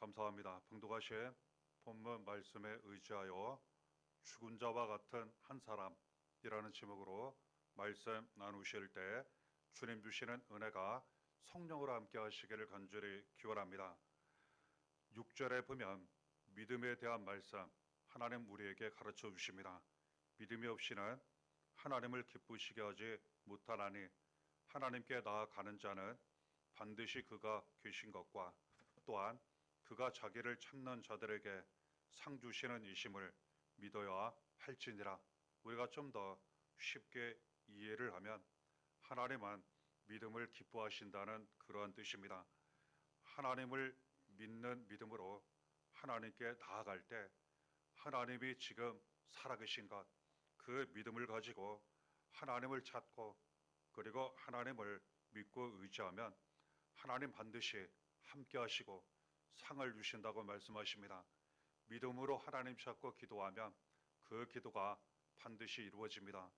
감사합니다. 봉독하신 본문 말씀에 의지하여 죽은 자와 같은 한 사람이라는 제목으로 말씀 나누실 때 주님 주시는 은혜가 성령으로 함께 하시기를 간절히 기원합니다. 6절에 보면 믿음에 대한 말씀 하나님 우리에게 가르쳐 주십니다. 믿음이 없이는 하나님을 기쁘시게 하지 못하나니 하나님께 나아가는 자는 반드시 그가 계신 것과 또한 그가 자기를 찾는 자들에게 상 주시는 이심을 믿어야 할지니라. 우리가 좀 더 쉽게 이해를 하면 하나님은 믿음을 기뻐하신다는 그러한 뜻입니다. 하나님을 믿는 믿음으로 하나님께 나아갈 때 하나님이 지금 살아계신 것, 그 믿음을 가지고 하나님을 찾고 그리고 하나님을 믿고 의지하면 하나님 반드시 함께 하시고 상을 주신다고 말씀하십니다. 믿음으로 하나님 찾고 기도하면 그 기도가 반드시 이루어집니다.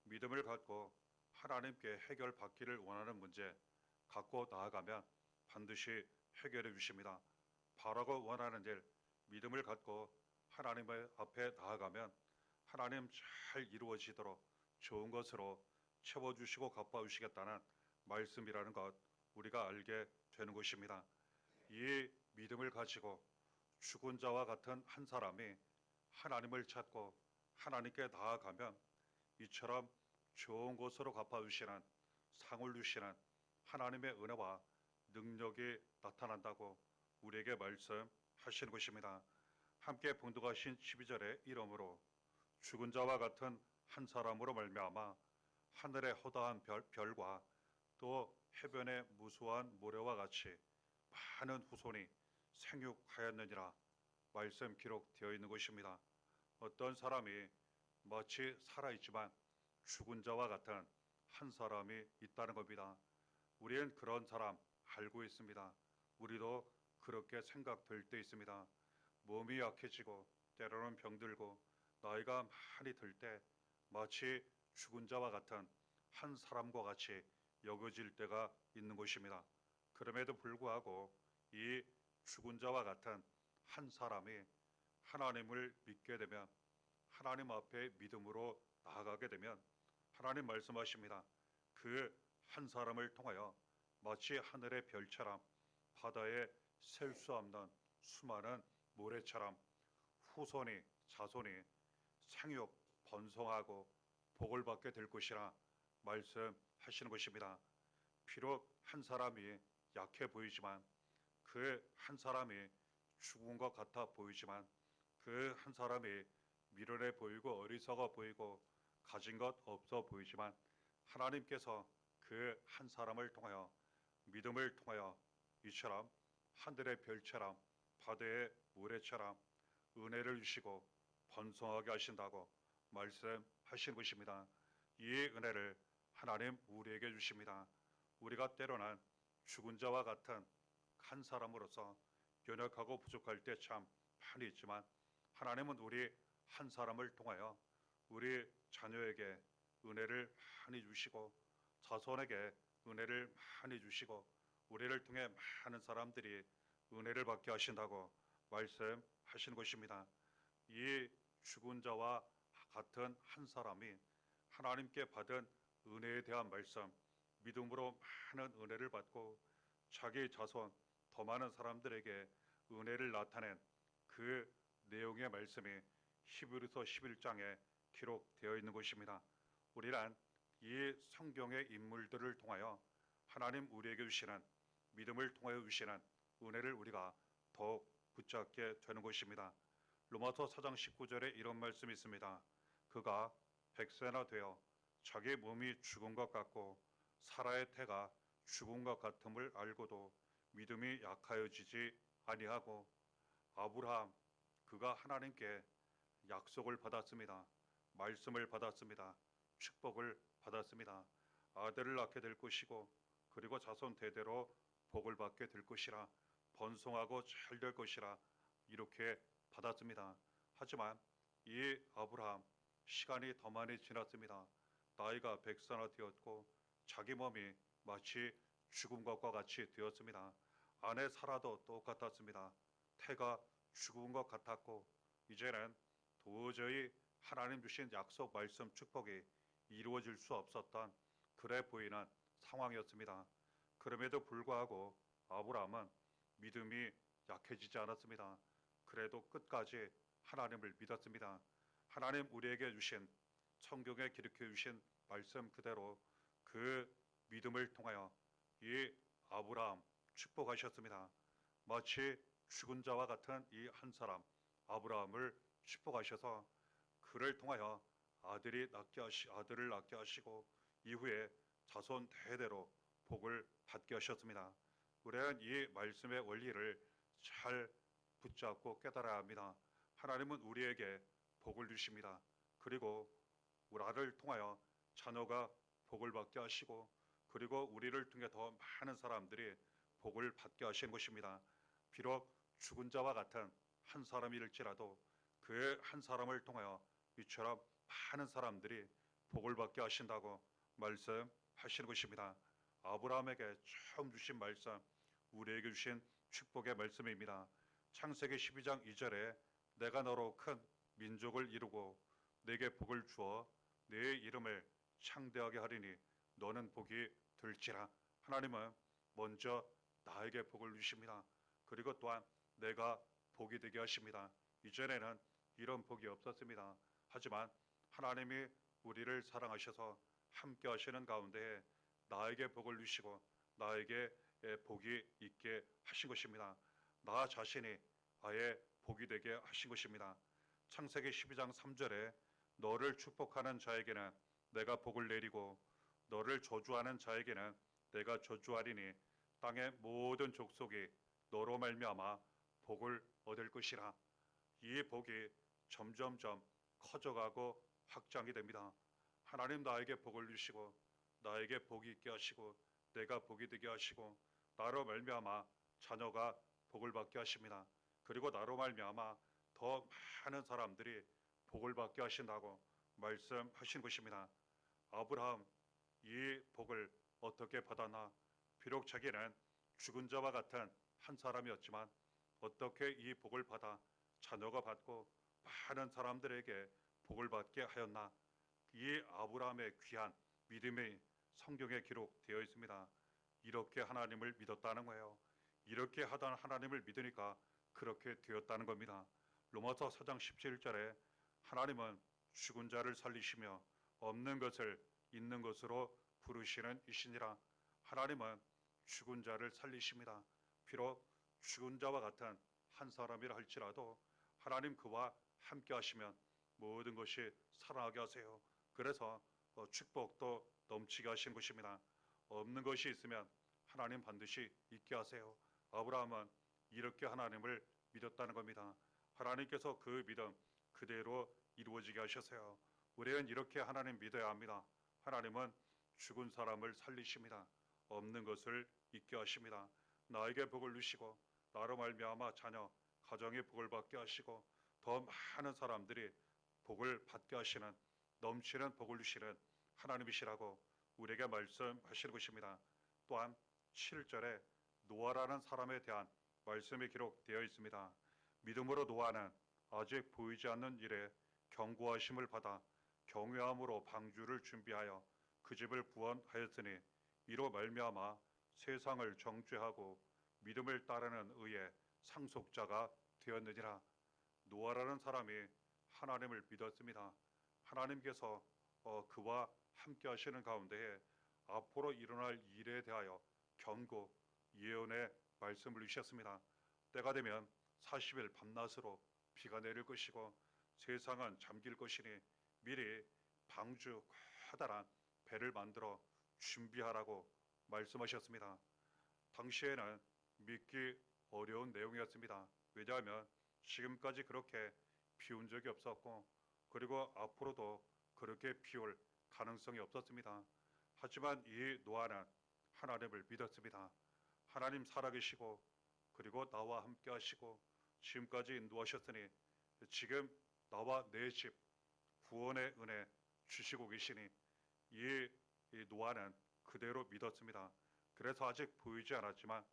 믿음을 갖고 하나님께 해결받기를 원하는 문제 갖고 나아가면 반드시 해결해 주십니다. 바라고 원하는 일 믿음을 갖고 하나님의 앞에 나아가면 하나님 잘 이루어지도록 좋은 것으로 채워주시고 갚아주시겠다는 말씀이라는 것 우리가 알게 되는 것입니다. 이 믿음을 가지고 죽은 자와 같은 한 사람이 하나님을 찾고 하나님께 나아가면 이처럼 좋은 것으로 갚아주시는 상을 주시는 하나님의 은혜와 능력이 나타난다고 우리에게 말씀하시는 것입니다. 함께 봉독하신 12절의 이름으로 죽은 자와 같은 한 사람으로 말미암아 하늘의 허다한 별과 또 해변의 무수한 모래와 같이 많은 후손이 생육하였느니라 말씀 기록되어 있는 것입니다. 어떤 사람이 마치 살아있지만 죽은 자와 같은 한 사람이 있다는 겁니다. 우리는 그런 사람 알고 있습니다. 우리도 그렇게 생각될 때 있습니다. 몸이 약해지고 때로는 병들고 나이가 많이 들 때 마치 죽은 자와 같은 한 사람과 같이 여겨질 때가 있는 것입니다. 그럼에도 불구하고 이 죽은 자와 같은 한 사람이 하나님을 믿게 되면 하나님 앞에 믿음으로 나아가게 되면 하나님 말씀하십니다. 그 한 사람을 통하여 마치 하늘의 별처럼 바다에 셀 수 없는 수많은 모래처럼 후손이 자손이 생육 번성하고 복을 받게 될 것이라 말씀하시는 것입니다. 비록 한 사람이 약해 보이지만 그 한 사람이 죽은 것 같아 보이지만 그 한 사람이 미련해 보이고 어리석어 보이고 가진 것 없어 보이지만 하나님께서 그 한 사람을 통하여 믿음을 통하여 이처럼 하늘의 별처럼 바다의 모래처럼 은혜를 주시고 번성하게 하신다고 말씀하신 것입니다. 이 은혜를 하나님 우리에게 주십니다. 우리가 때로는 죽은 자와 같은 한 사람으로서 연약하고 부족할 때 참 많이 있지만 하나님은 우리 한 사람을 통하여 우리 자녀에게 은혜를 많이 주시고 자손에게 은혜를 많이 주시고 우리를 통해 많은 사람들이 은혜를 받게 하신다고 말씀하시는 것입니다. 이 죽은 자와 같은 한 사람이 하나님께 받은 은혜에 대한 말씀 믿음으로 많은 은혜를 받고 자기 자손 더 많은 사람들에게 은혜를 나타낸 그 내용의 말씀이 히브리서 11장에 기록되어 있는 것입니다. 우리는 이 성경의 인물들을 통하여 하나님 우리에게 주시는 믿음을 통하여 주시는 은혜를 우리가 더욱 붙잡게 되는 것입니다. 로마서 4장 19절에 이런 말씀이 있습니다. 그가 100세나 되어 자기 몸이 죽은 것 같고 사라의 태가 죽은 것 같음을 알고도 믿음이 약하여지지 아니하고 아브라함 그가 하나님께 약속을 받았습니다. 말씀을 받았습니다. 축복을 받았습니다. 아들을 낳게 될 것이고 그리고 자손 대대로 복을 받게 될 것이라 번성하고 잘 될 것이라 이렇게 받았습니다. 하지만 이 아브라함 시간이 더 많이 지났습니다. 나이가 100세나 되었고 자기 몸이 마치 죽은 것과 같이 되었습니다. 아내 사라도 똑같았습니다. 태가 죽은 것 같았고 이제는 도저히 하나님 주신 약속 말씀 축복이 이루어질 수 없었던 그래 보이는 상황이었습니다. 그럼에도 불구하고 아브라함은 믿음이 약해지지 않았습니다. 그래도 끝까지 하나님을 믿었습니다. 하나님 우리에게 주신 성경에 기록해 주신 말씀 그대로 그 믿음을 통하여 이 아브라함 축복하셨습니다. 마치 죽은 자와 같은 이 한 사람 아브라함을 축복하셔서 그를 통하여 아들을 낳게 하시고 이후에 자손 대대로 복을 받게 하셨습니다. 우리는 이 말씀의 원리를 잘 붙잡고 깨달아야 합니다. 하나님은 우리에게 복을 주십니다. 그리고 우리를 통하여 자녀가 복을 받게 하시고 그리고 우리를 통해 더 많은 사람들이 복을 받게 하시는 것입니다. 비록 죽은 자와 같은 한 사람일지라도 그 한 사람을 통하여 이처럼 많은 사람들이 복을 받게 하신다고 말씀하시는 것입니다. 아브라함에게 처음 주신 말씀, 우리에게 주신 축복의 말씀입니다. 창세기 12장 2절에 내가 너로 큰 민족을 이루고 내게 복을 주어 내 이름을 창대하게 하리니 너는 복이 될지라. 하나님은 먼저 나에게 복을 주십니다. 그리고 또한 내가 복이 되게 하십니다. 이전에는 이런 복이 없었습니다. 하지만 하나님이 우리를 사랑하셔서 함께 하시는 가운데 나에게 복을 주시고 나에게 복이 있게 하신 것입니다. 나 자신이 아예 복이 되게 하신 것입니다. 창세기 12장 3절에 너를 축복하는 자에게는 내가 복을 내리고 너를 저주하는 자에게는 내가 저주하리니 땅의 모든 족속이 너로 말미암아 복을 얻을 것이라. 이 복이 점점점 커져가고 확장이 됩니다. 하나님 나에게 복을 주시고 나에게 복이 있게 하시고 내가 복이 되게 하시고 나로 말미암아 자녀가 복을 받게 하십니다. 그리고 나로 말미암아 더 많은 사람들이 복을 받게 하신다고 말씀하신 것입니다. 아브라함 이 복을 어떻게 받았나? 비록 자기는 죽은 자와 같은 한 사람이었지만 어떻게 이 복을 받아 자녀가 받고 많은 사람들에게 복을 받게 하였나? 이 아브라함의 귀한 믿음이 성경에 기록되어 있습니다. 이렇게 하나님을 믿었다는 거예요. 이렇게 하던 하나님을 믿으니까 그렇게 되었다는 겁니다. 로마서 4장 17절에 하나님은 죽은 자를 살리시며 없는 것을 있는 것으로 부르시는 이시니라. 하나님은 죽은 자를 살리십니다. 비록 죽은 자와 같은 한 사람이라 할지라도 하나님 그와 함께 하시면 모든 것이 살아나게 하세요. 그래서 축복도 넘치게 하신 것입니다. 없는 것이 있으면 하나님 반드시 있게 하세요. 아브라함은 이렇게 하나님을 믿었다는 겁니다. 하나님께서 그 믿음 그대로 이루어지게 하셨어요. 우리는 이렇게 하나님 믿어야 합니다. 하나님은 죽은 사람을 살리십니다. 없는 것을 있게 하십니다. 나에게 복을 주시고 나로 말미암아 자녀, 가정의 복을 받게 하시고 더 많은 사람들이 복을 받게 하시는 넘치는 복을 주시는 하나님이시라고 우리에게 말씀하시는 것입니다. 또한 7절에 노아라는 사람에 대한 말씀이 기록되어 있습니다. 믿음으로 노아는 아직 보이지 않는 일에 경고하심을 받아 경외함으로 방주를 준비하여 그 집을 구원하였으니 이로 말미암아 세상을 정죄하고 믿음을 따르는 의의 상속자가 되었느니라. 노아라는 사람이 하나님을 믿었습니다. 하나님께서 그와 함께 하시는 가운데에 앞으로 일어날 일에 대하여 경고, 예언의 말씀을 주셨습니다. 때가 되면 40일 밤낮으로 비가 내릴 것이고 세상은 잠길 것이니 미리 방주 커다란 배를 만들어 준비하라고 말씀하셨습니다. 당시에는 믿기 어려운 내용이었습니다. 왜냐하면 지금까지 그렇게 비온 적이 없었고 그리고 앞으로도 그렇게 비올 가능성이 없었습니다. 하지만 이 노아는 하나님을 믿었습니다. 하나님 살아계시고 그리고 나와 함께 하시고 지금까지 인도하셨으니 지금 나와 내 집 구원의 은혜 주시고 계시니 이 노아는 그대로 믿었습니다. 그래서 아직 보이지 않았지만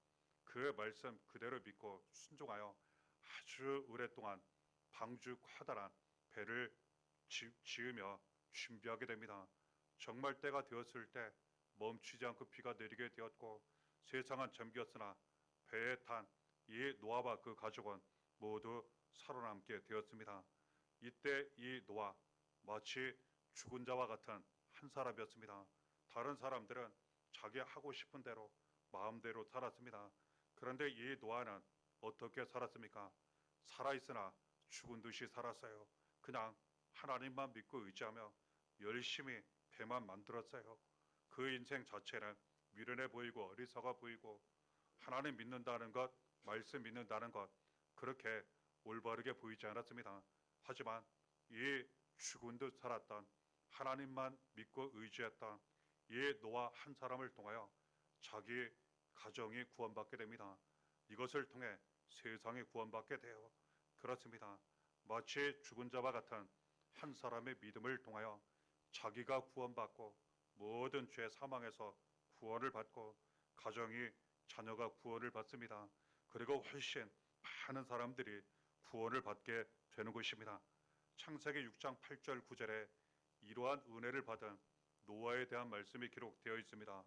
그 말씀 그대로 믿고 순종하여 아주 오랫동안 방주 커다란 배를 지으며 준비하게 됩니다. 정말 때가 되었을 때 멈추지 않고 비가 내리게 되었고 세상은 잠겼으나 배에 탄 이 노아와 그 가족은 모두 살아남게 되었습니다. 이때 이 노아 마치 죽은 자와 같은 한 사람이었습니다. 다른 사람들은 자기 하고 싶은 대로 마음대로 살았습니다. 그런데 이 노아는 어떻게 살았습니까? 살아있으나 죽은 듯이 살았어요. 그냥 하나님만 믿고 의지하며 열심히 배만 만들었어요. 그 인생 자체는 미련해 보이고 어리석어 보이고 하나님 믿는다는 것, 말씀 믿는다는 것 그렇게 올바르게 보이지 않았습니다. 하지만 이 죽은 듯 살았던 하나님만 믿고 의지했던 이 노아 한 사람을 통하여 자기 가정이 구원받게 됩니다. 이것을 통해 세상이 구원받게 돼요. 그렇습니다. 마치 죽은 자와 같은 한 사람의 믿음을 통하여 자기가 구원받고 모든 죄 사망에서 구원을 받고 가정이 자녀가 구원을 받습니다. 그리고 훨씬 많은 사람들이 구원을 받게 되는 것입니다. 창세기 6장 8절 9절에 이러한 은혜를 받은 노아에 대한 말씀이 기록되어 있습니다.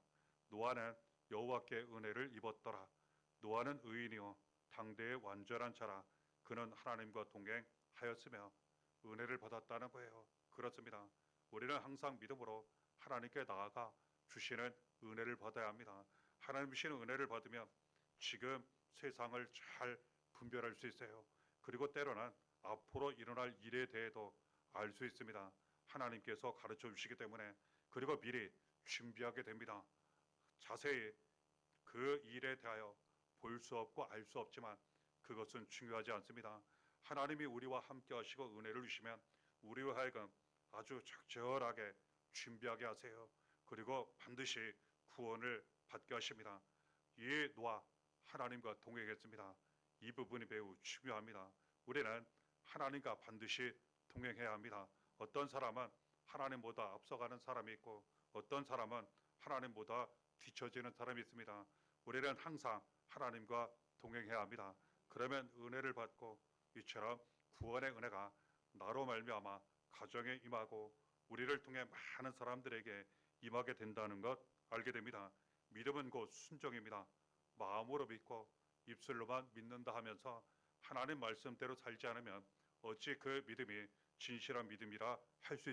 노아는 여호와께 은혜를 입었더라. 노아는 의인이요 당대의 완전한 자라. 그는 하나님과 동행하였으며 은혜를 받았다는 거예요. 그렇습니다. 우리는 항상 믿음으로 하나님께 나아가 주시는 은혜를 받아야 합니다. 하나님 주시는 은혜를 받으면 지금 세상을 잘 분별할 수 있어요. 그리고 때로는 앞으로 일어날 일에 대해도 알 수 있습니다. 하나님께서 가르쳐 주시기 때문에 그리고 미리 준비하게 됩니다. 자세히 그 일에 대하여 볼 수 없고 알 수 없지만 그것은 중요하지 않습니다. 하나님이 우리와 함께 하시고 은혜를 주시면 우리와 하여금 아주 적절하게 준비하게 하세요. 그리고 반드시 구원을 받게 하십니다. 이 노아 하나님과 동행했습니다. 이 부분이 매우 중요합니다. 우리는 하나님과 반드시 동행해야 합니다. 어떤 사람은 하나님보다 앞서가는 사람이 있고 어떤 사람은 하나님보다 뒤처지는 사람이 있습니다. 우리는 항상 하나님과 동행해야 합니다. 그러면 은혜를 받고 이처럼 구원의 은혜가 나로 말미암아 가정에 임하고 우리를 통해 많은 사람들에게 임하게 된다는 것 알게 됩니다. 믿음은 곧 순종입니다. 마음으로 믿고 입술로만 믿는다 하면서 하나님 말씀대로 살지 않으면 어찌 그 믿음이 진실한 믿음이라 할 수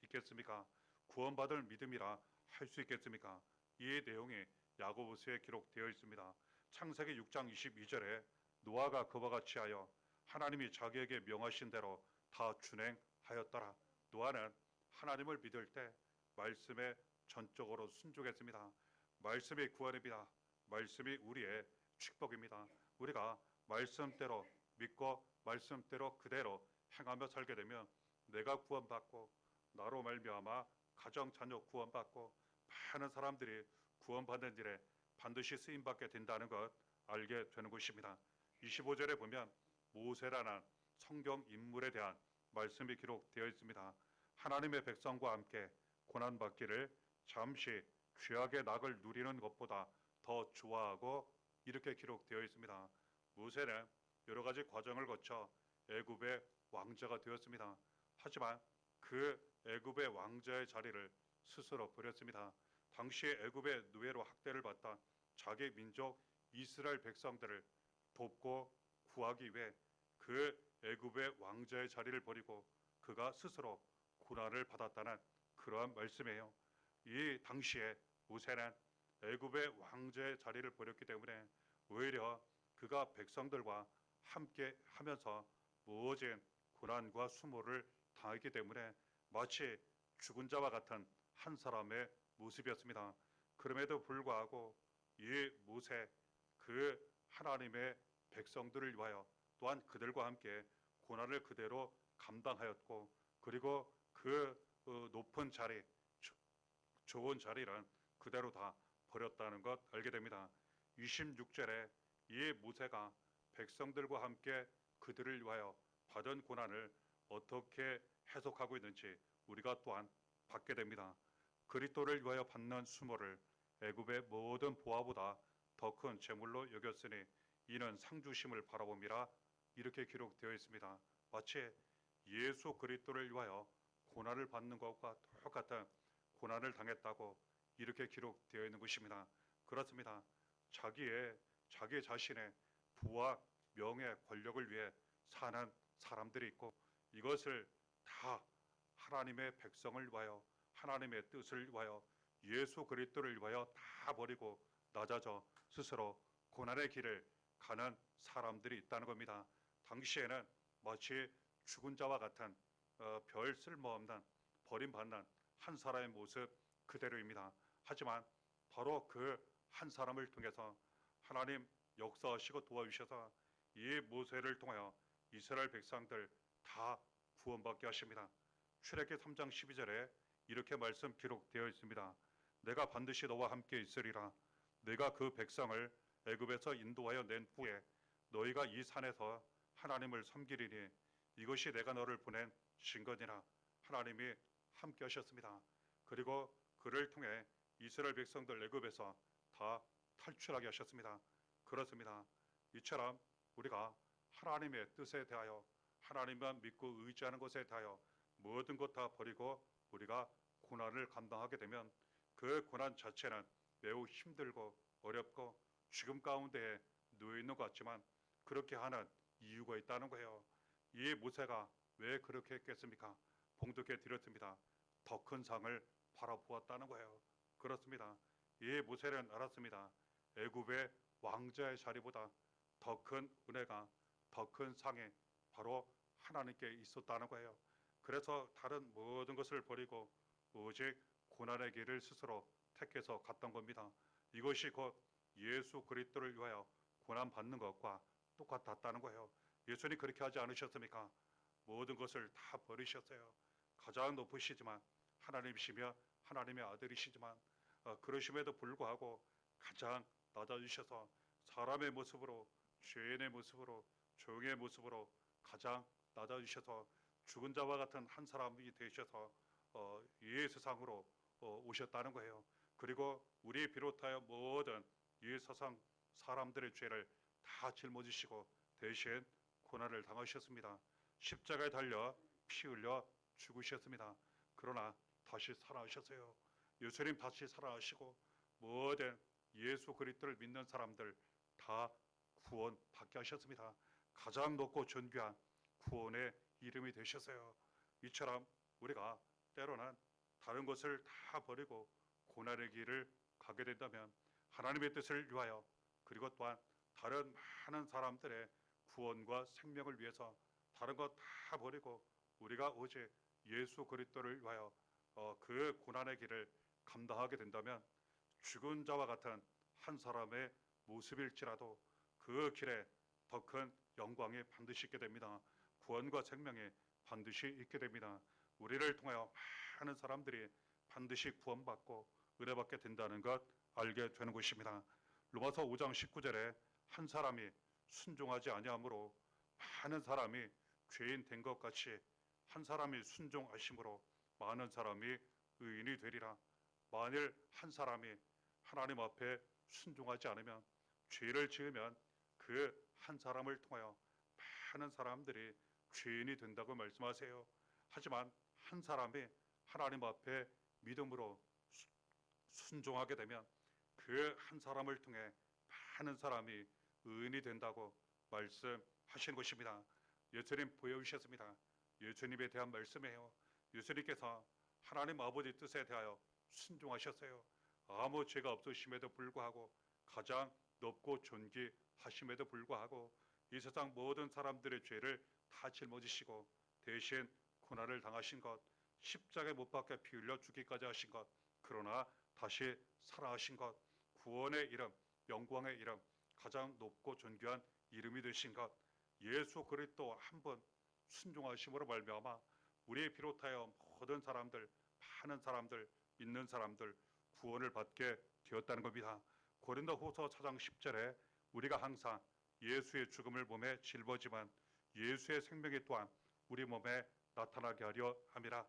있겠습니까? 구원받을 믿음이라 할 수 있겠습니까? 이 내용이 야고보서에 기록되어 있습니다. 창세기 6장 22절에 노아가 그와 같이 하여 하나님이 자기에게 명하신 대로 다 준행하였더라. 노아는 하나님을 믿을 때 말씀에 전적으로 순종했습니다. 말씀이 구원입니다. 말씀이 우리의 축복입니다. 우리가 말씀대로 믿고 말씀대로 그대로 행하며 살게 되면 내가 구원받고 나로 말미암아 가정 자녀 구원받고 많은 사람들이 구원받는 일에 반드시 쓰임받게 된다는 것 알게 되는 것입니다. 25절에 보면 모세라는 성경 인물에 대한 말씀이 기록되어 있습니다. 하나님의 백성과 함께 고난받기를 잠시 귀하게 낙을 누리는 것보다 더 좋아하고 이렇게 기록되어 있습니다. 모세는 여러 가지 과정을 거쳐 애굽의 왕자가 되었습니다. 하지만 그 애굽의 왕자의 자리를 스스로 버렸습니다. 당시에 애굽의 노예로 학대를 받던 자기 민족 이스라엘 백성들을 돕고 구하기 위해 그 애굽의 왕자의 자리를 버리고 그가 스스로 고난을 받았다는 그러한 말씀이에요. 이 당시에 모세는 애굽의 왕자의 자리를 버렸기 때문에 오히려 그가 백성들과 함께 하면서 모진 고난과 수모를 당했기 때문에 마치 죽은 자와 같은 한 사람의 모습이었습니다. 그럼에도 불구하고 이 모세 그 하나님의 백성들을 위하여 또한 그들과 함께 고난을 그대로 감당하였고 그리고 그 높은 자리 좋은 자리는 그대로 다 버렸다는 것 알게 됩니다. 26절에 이 모세가 백성들과 함께 그들을 위하여 받은 고난을 어떻게 해석하고 있는지 우리가 또한 받게 됩니다. 그리스도를 위하여 받는 수모를 애굽의 모든 보화보다 더 큰 재물로 여겼으니 이는 상주심을 바라봄이라 이렇게 기록되어 있습니다. 마치 예수 그리스도를 위하여 고난을 받는 것과 똑같은 고난을 당했다고 이렇게 기록되어 있는 것입니다. 그렇습니다. 자기 자신의 부와 명예, 권력을 위해 사는 사람들이 있고 이것을 다 하나님의 백성을 위하여 하나님의 뜻을 위하여 예수 그리스도를 위하여 다 버리고 낮아져 스스로 고난의 길을 가는 사람들이 있다는 겁니다. 당시에는 마치 죽은 자와 같은 별 쓸모없는 버림받는 한 사람의 모습 그대로입니다. 하지만 바로 그 한 사람을 통해서 하나님 역사하시고 도와주셔서 이 모세를 통하여 이스라엘 백성들 다 구원받게 하십니다. 출애굽기 3장 12절에 이렇게 말씀 기록되어 있습니다. 내가 반드시 너와 함께 있으리라. 내가 그 백성을 애굽에서 인도하여 낸 후에 너희가 이 산에서 하나님을 섬기리니 이것이 내가 너를 보낸 증거니라. 하나님이 함께 하셨습니다. 그리고 그를 통해 이스라엘 백성들 애굽에서 다 탈출하게 하셨습니다. 그렇습니다. 이처럼 우리가 하나님의 뜻에 대하여 하나님만 믿고 의지하는 것에 대하여 모든 것 다 버리고 우리가 고난을 감당하게 되면 그 고난 자체는 매우 힘들고 어렵고 죽음 가운데에 놓여 있는 것 같지만 그렇게 하는 이유가 있다는 거예요. 이 모세가 왜 그렇게 했겠습니까? 봉독해 드렸습니다. 더 큰 상을 바라보았다는 거예요. 그렇습니다. 이 모세는 알았습니다. 애굽의 왕자의 자리보다 더 큰 은혜가 더 큰 상이 바로 하나님께 있었다는 거예요. 그래서 다른 모든 것을 버리고 오직 고난의 길을 스스로 택해서 갔던 겁니다. 이것이 곧 예수 그리스도를 위하여 고난 받는 것과 똑같았다는 거예요. 예수님 그렇게 하지 않으셨습니까? 모든 것을 다 버리셨어요. 가장 높으시지만 하나님이시며 하나님의 아들이시지만 그러심에도 불구하고 가장 낮아지셔서 사람의 모습으로 죄인의 모습으로 종의 모습으로 가장 낮아지셔서 죽은 자와 같은 한 사람이 되셔서 이 세상으로 오셨다는 거예요. 그리고 우리 비롯하여 모든 이 세상 사람들의 죄를 다 짊어지시고 대신 고난을 당하셨습니다. 십자가에 달려 피 흘려 죽으셨습니다. 그러나 다시 살아나셨어요. 예수님 다시 살아나시고 모든 예수 그리스도를 믿는 사람들 다 구원받게 하셨습니다. 가장 높고 존귀한 구원의 이름이 되셨어요. 이처럼 우리가 때로는 다른 것을 다 버리고 고난의 길을 가게 된다면 하나님의 뜻을 위하여 그리고 또한 다른 많은 사람들의 구원과 생명을 위해서 다른 것 다 버리고 우리가 오직 예수 그리스도를 위하여 그 고난의 길을 감당하게 된다면 죽은 자와 같은 한 사람의 모습일지라도 그 길에 더 큰 영광이 반드시 있게 됩니다. 구원과 생명이 반드시 있게 됩니다. 우리를 통하여 많은 사람들이 반드시 구원받고 은혜받게 된다는 것 알게 되는 것입니다. 로마서 5장 19절에 한 사람이 순종하지 아니하므로 많은 사람이 죄인 된 것 같이 한 사람이 순종하심으로 많은 사람이 의인이 되리라. 만일 한 사람이 하나님 앞에 순종하지 않으면 죄를 지으면 그 한 사람을 통하여 많은 사람들이 죄인이 된다고 말씀하세요. 하지만 한 사람이 하나님 앞에 믿음으로 순종하게 되면 그 한 사람을 통해 많은 사람이 의인이 된다고 말씀하시는 것입니다. 예수님 보여주셨습니다. 예수님에 대한 말씀이에요. 예수님께서 하나님 아버지 뜻에 대하여 순종하셨어요. 아무 죄가 없으심에도 불구하고 가장 높고 존귀하심에도 불구하고 이 세상 모든 사람들의 죄를 다 짊어지시고 대신 고난을 당하신 것, 십자가에 못 박혀 피 흘려 죽기까지 하신 것, 그러나 다시 살아나신 것, 구원의 이름, 영광의 이름, 가장 높고 존귀한 이름이 되신 것, 예수 그리스도 한 분 순종하심으로 말미암아 우리에 비롯하여 모든 사람들, 많은 사람들, 믿는 사람들 구원을 받게 되었다는 겁니다. 고린도후서 4장 10절에 우리가 항상 예수의 죽음을 몸에 짊어지만 예수의 생명이 또한 우리 몸에 나타나게 하려 함이라.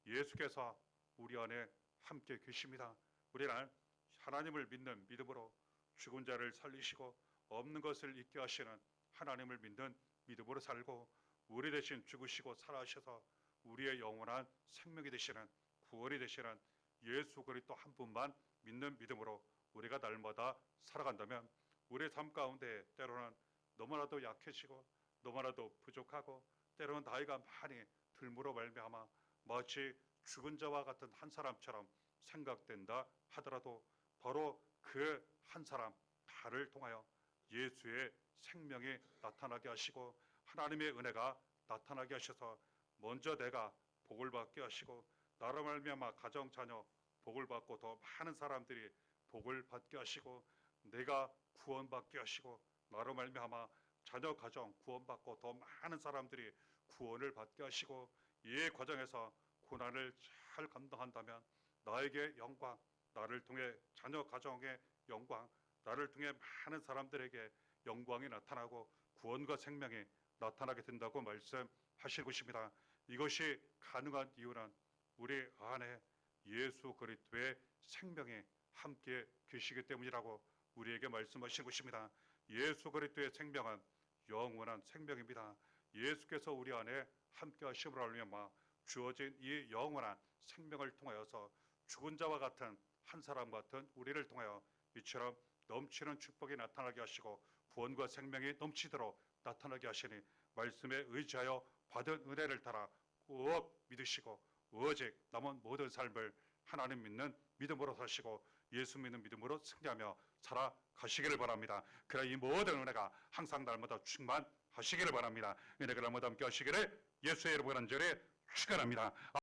예수께서 우리 안에 함께 계십니다. 우리는 하나님을 믿는 믿음으로 죽은 자를 살리시고 없는 것을 있게 하시는 하나님을 믿는 믿음으로 살고 우리 대신 죽으시고 살아가셔서 우리의 영원한 생명이 되시는 구원이 되시는 예수 그리스도 한 분만 믿는 믿음으로 우리가 날마다 살아간다면 우리의 삶 가운데 때로는 너무나도 약해지고 너무나도 부족하고 때로는 나이가 많이 들므로 말미암아 마치 죽은 자와 같은 한 사람처럼 생각된다 하더라도 바로 그 한 사람 나를 통하여 예수의 생명이 나타나게 하시고 하나님의 은혜가 나타나게 하셔서 먼저 내가 복을 받게 하시고 나로 말미암아 가정 자녀 복을 받고 더 많은 사람들이 복을 받게 하시고 내가 구원받게 하시고 나로 말미암아 자녀 가정 구원받고 더 많은 사람들이 구원을 받게 하시고 이 과정에서 고난을 잘 감당한다면 나에게 영광, 나를 통해 자녀 가정의 영광, 나를 통해 많은 사람들에게 영광이 나타나고 구원과 생명이 나타나게 된다고 말씀하실 것입니다. 이것이 가능한 이유는 우리 안에 예수 그리스도의 생명이 함께 계시기 때문이라고 우리에게 말씀하신 것입니다. 예수 그리스도의 생명은 영원한 생명입니다. 예수께서 우리 안에 함께 하심으로 말미암아 주어진 이 영원한 생명을 통하여서 죽은 자와 같은 한 사람 같은 우리를 통하여 이처럼 넘치는 축복이 나타나게 하시고 구원과 생명이 넘치도록 나타나게 하시니 말씀에 의지하여 받은 은혜를 따라 꼭 믿으시고 오직 남은 모든 삶을 하나님 믿는 믿음으로 사시고 예수 믿는 믿음으로 승리하며 살아가시기를 바랍니다. 그래 이 모든 은혜가 항상 날마다 충만하시기를 바랍니다. 은혜가 날마다 함께 하시기를 예수의 이름으로 간절히 축원합니다.